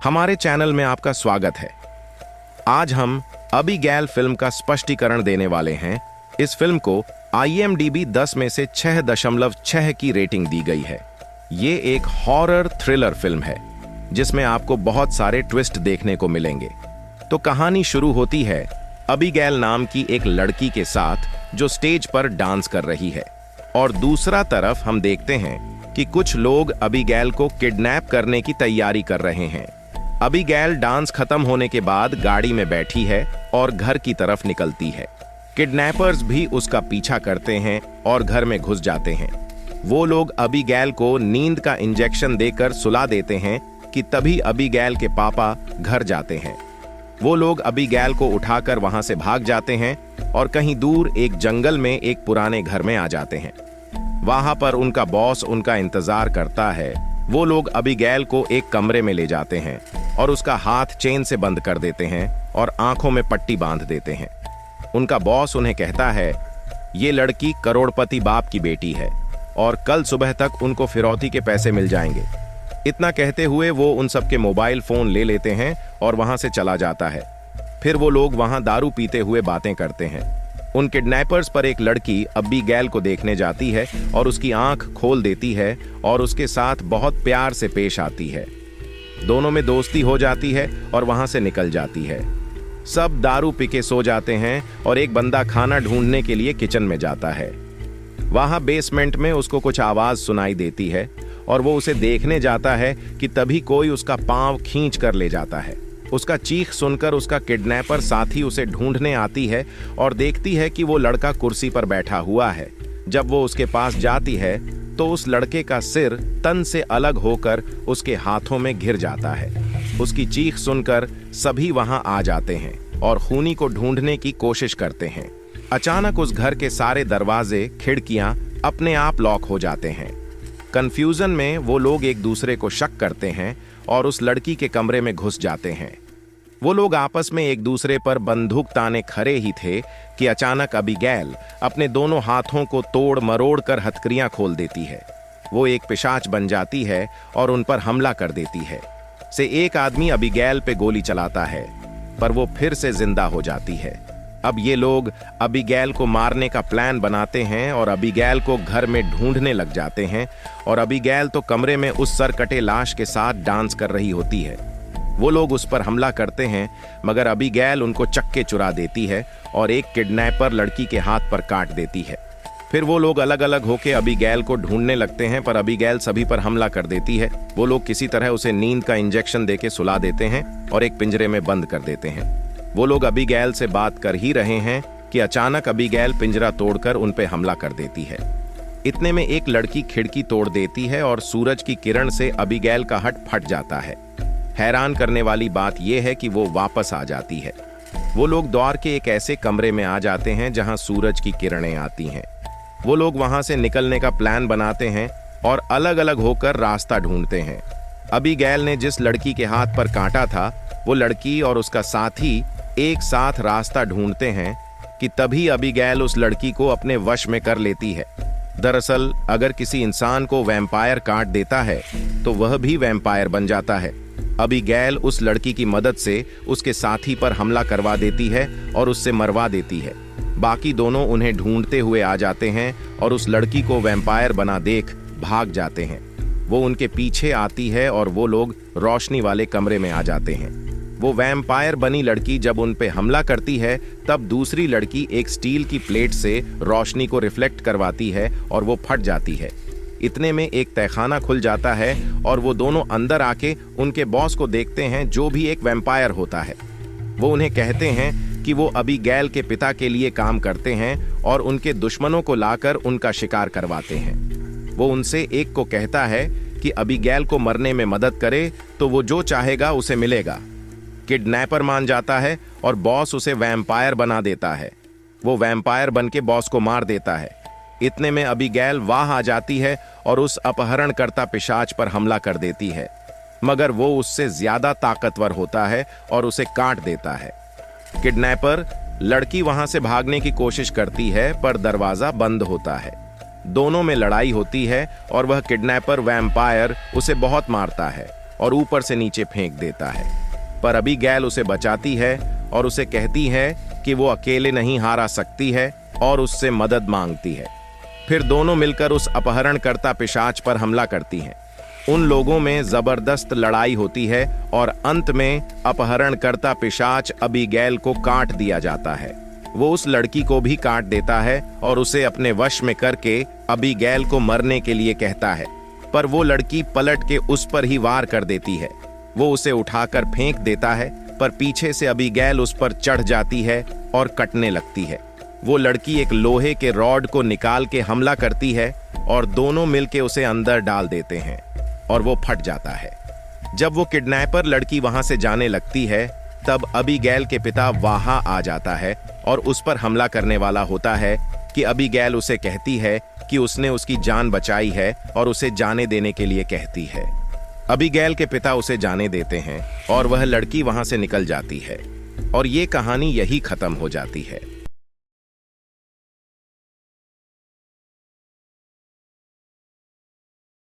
हमारे चैनल में आपका स्वागत है। आज हम अबीगैल फिल्म का स्पष्टीकरण देने वाले हैं। इस फिल्म को IMDb 10 में से 6.6 की रेटिंग दी गई है। ये एक हॉरर थ्रिलर फिल्म है जिसमें आपको बहुत सारे ट्विस्ट देखने को मिलेंगे। तो कहानी शुरू होती है अबीगैल नाम की एक लड़की के साथ जो स्टेज पर डांस कर रही है, और दूसरा तरफ हम देखते हैं कि कुछ लोग अबीगैल को किडनैप करने की तैयारी कर रहे हैं। अबीगैल डांस खत्म होने के बाद गाड़ी में बैठी है और घर की तरफ निकलती है। किडनैपर्स भी उसका पीछा करते हैं और घर में घुस जाते हैं। वो लोग अबीगैल को नींद का इंजेक्शन देकर सुला देते हैं कि तभी अबीगैल के पापा घर जाते हैं। वो लोग अबीगैल को उठाकर वहां से भाग जाते हैं और कहीं दूर एक जंगल में एक पुराने घर में आ जाते हैं। वहां पर उनका बॉस उनका इंतजार करता है। वो लोग अबीगैल को एक कमरे में ले जाते हैं और उसका हाथ चेन से बंद कर देते हैं और आंखों में पट्टी बांध देते हैं। उनका बॉस उन्हें कहता है ये लड़की करोड़पति बाप की बेटी है और कल सुबह तक उनको फिरौती के पैसे मिल जाएंगे। इतना कहते हुए वो उन सबके मोबाइल फोन ले लेते हैं और वहां से चला जाता है। फिर वो लोग वहां दारू पीते हुए बातें करते हैं। उन किडनैपर्स पर एक लड़की अबीगैल को देखने जाती है और उसकी आंख खोल देती है और उसके साथ बहुत प्यार से पेश आती है। दोनों में दोस्ती हो जाती है और वहां से निकल जाती है। सब दारू पी के सो जाते हैं और एक बंदा खाना ढूंढने के लिए किचन में जाता है। वहां बेसमेंट में उसको कुछ आवाज सुनाई देती है और वो उसे देखने जाता है कि तभी कोई उसका पांव खींच कर ले जाता है। उसका चीख सुनकर उसका किडनैपर साथी उसे ढूंढने आती है और देखती है कि वो लड़का कुर्सी पर बैठा हुआ है। जब वो उसके पास जाती है तो उस लड़के का सिर तन से अलग होकर उसके हाथों में घिर जाता है। उसकी चीख सुनकर सभी वहां आ जाते हैं और खूनी को ढूंढने की कोशिश करते हैं। अचानक उस घर के सारे दरवाजे खिड़कियां अपने आप लॉक हो जाते हैं। कंफ्यूजन में वो लोग एक दूसरे को शक करते हैं और उस लड़की के कमरे में घुस जाते हैं। वो लोग आपस में एक दूसरे पर बंदूक ताने खड़े ही थे कि अचानक अबीगैल अपने दोनों हाथों को तोड़ मरोड़ कर हथकड़ियां खोल देती है। वो एक पिशाच बन जाती है और उन पर हमला कर देती है। से एक आदमी अबीगैल पे गोली चलाता है पर वो फिर से जिंदा हो जाती है। अब ये लोग अबीगैल को मारने का प्लान बनाते हैं और अबीगैल को घर में ढूंढने लग जाते हैं। और अबीगैल तो कमरे में उस सरकटे लाश के साथ डांस कर रही होती है। वो लोग उस पर हमला करते हैं मगर अबीगैल उनको चक्के चुरा देती है और एक किडनैपर लड़की के हाथ पर काट देती है। फिर वो लोग अलग अलग होके अबीगैल को ढूंढने लगते हैं पर अबीगैल सभी पर हमला कर देती है। वो लोग किसी तरह उसे नींद का इंजेक्शन देके सुला देते हैं और एक पिंजरे में बंद कर देते हैं। वो लोग अबीगैल से बात कर ही रहे हैं कि अचानक अबीगैल पिंजरा तोड़कर उन पे हमला कर देती है। इतने में एक लड़की खिड़की तोड़ देती है और सूरज की किरण से अबीगैल का हट फट जाता है। हैरान करने वाली बात यह है कि वो वापस आ जाती है। वो लोग द्वार के एक ऐसे कमरे में आ जाते हैं जहां सूरज की किरणें आती हैं। वो लोग वहां से निकलने का प्लान बनाते हैं और अलग अलग होकर रास्ता ढूंढते हैं। अबीगैल ने जिस लड़की के हाथ पर काटा था वो लड़की और उसका साथी एक साथ रास्ता ढूंढते हैं कि तभी अबीगैल उस लड़की को अपने वश में कर लेती है। दरअसल अगर किसी इंसान को वैम्पायर काट देता है तो वह भी वैम्पायर बन जाता है। अबीगैल उस लड़की की मदद से उसके साथी पर हमला करवा देती है और उससे मरवा देती है। बाकी दोनों उन्हें ढूंढते हुए आ जाते हैं और उस लड़की को वैम्पायर बना देख भाग जाते हैं। वो उनके पीछे आती है और वो लोग रोशनी वाले कमरे में आ जाते हैं। वो वैम्पायर बनी लड़की जब उन पे हमला करती है तब दूसरी लड़की एक स्टील की प्लेट से रोशनी को रिफ्लेक्ट करवाती है और वो फट जाती है। इतने में एक तहखाना खुल जाता है और वो दोनों अंदर आके उनके बॉस को देखते हैं जो भी एक वैम्पायर होता है। वो उन्हें कहते हैं कि वो अबीगैल के पिता के लिए काम करते हैं और उनके दुश्मनों को लाकर उनका शिकार करवाते हैं। वो उनसे एक को कहता है कि अबीगैल को मरने में मदद करे तो वो जो चाहेगा उसे मिलेगा। किडनैपर मान जाता है और बॉस उसे वैम्पायर बना देता है। वो वैम्पायर बन के बॉस को मार देता है। इतने में अबीगैल वहां आ जाती है और उस अपहरणकर्ता पिशाच पर हमला कर देती है मगर वो उससे ज्यादा ताकतवर होता है और उसे काट देता है। किडनैपर लड़की वहां से भागने की कोशिश करती है पर दरवाजा बंद होता है। दोनों में लड़ाई होती है और वह किडनैपर वैम्पायर उसे बहुत मारता है। और ऊपर से नीचे फेंक देता है। पर अबीगैल उसे बचाती है और उसे कहती है कि वो अकेले नहीं हारा सकती है और उससे मदद मांगती है। फिर दोनों मिलकर उस अपहरणकर्ता पिशाच पर हमला करती हैं। उन लोगों में जबरदस्त लड़ाई होती है और अंत में अपहरणकर्ता पिशाच अबीगैल को काट दिया जाता है। वो उस लड़की को भी काट देता है और उसे अपने वश में करके अबीगैल को मरने के लिए कहता है, पर वो लड़की पलट के उस पर ही वार कर देती है। वो उसे उठाकर फेंक देता है, पर पीछे से अबीगैल उस पर चढ़ जाती है और कटने लगती है। वो लड़की एक लोहे के रॉड को निकाल के हमला करती है और दोनों मिलके उसे अंदर डाल देते हैं और वो फट जाता है। जब वो किडनैपर लड़की वहां से जाने लगती है, तब अबीगैल के पिता वहां आ जाता है और उस पर हमला करने वाला होता है कि अबीगैल उसे कहती है कि उसने उसकी जान बचाई है और उसे जाने देने के लिए कहती है। अबीगैल के पिता उसे जाने देते हैं और वह लड़की वहां से निकल जाती है और ये कहानी यही खत्म हो जाती है।